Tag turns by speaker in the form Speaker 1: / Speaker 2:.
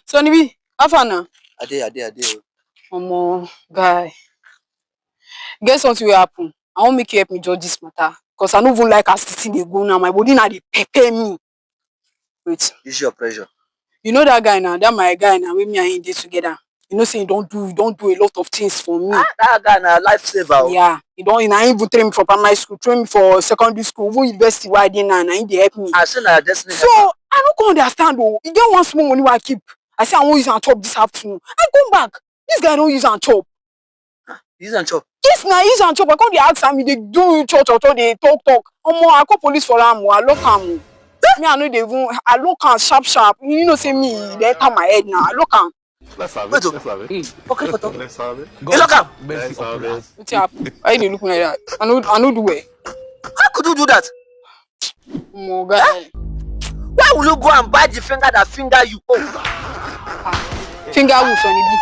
Speaker 1: Sonny B, how far now?
Speaker 2: Ade.
Speaker 1: Omo, guy. Guess what will happen? I won't make you help me judge this matter. Because I don't even like as this thing dey go now. My body now they pepper me. Wait.
Speaker 2: This is your pressure.
Speaker 1: You know that guy now, that my guy now, with me and him dey together. You know, say he don't do a lot of things for me.
Speaker 2: That guy now lifesaver.
Speaker 1: Yeah, he even train me for primary school, train me for secondary school, even university where I did now, and he dey help me.
Speaker 2: I say na destiny.
Speaker 1: So I don't understand though. You get one small money where I keep. I say I won't use and chop this afternoon. I come back. This guy don't use and chop.
Speaker 2: Use and chop.
Speaker 1: Yes, now use and chop. I come dey ask am, they do church they talk. Omo, I call police for am. I lock am. Me, I know they even. I look am sharp. You know, say me, they enter my head now. I look am.
Speaker 2: Let's have it. Okay, photo.
Speaker 3: Let's have it.
Speaker 2: You look am.
Speaker 3: Let's have it.
Speaker 1: What's happen? Why they look like that? I know the way.
Speaker 2: How could you do that?
Speaker 1: Omo, guy.
Speaker 2: Why will you go and buy the finger that finger you?
Speaker 1: Finger wolf, Sonny B.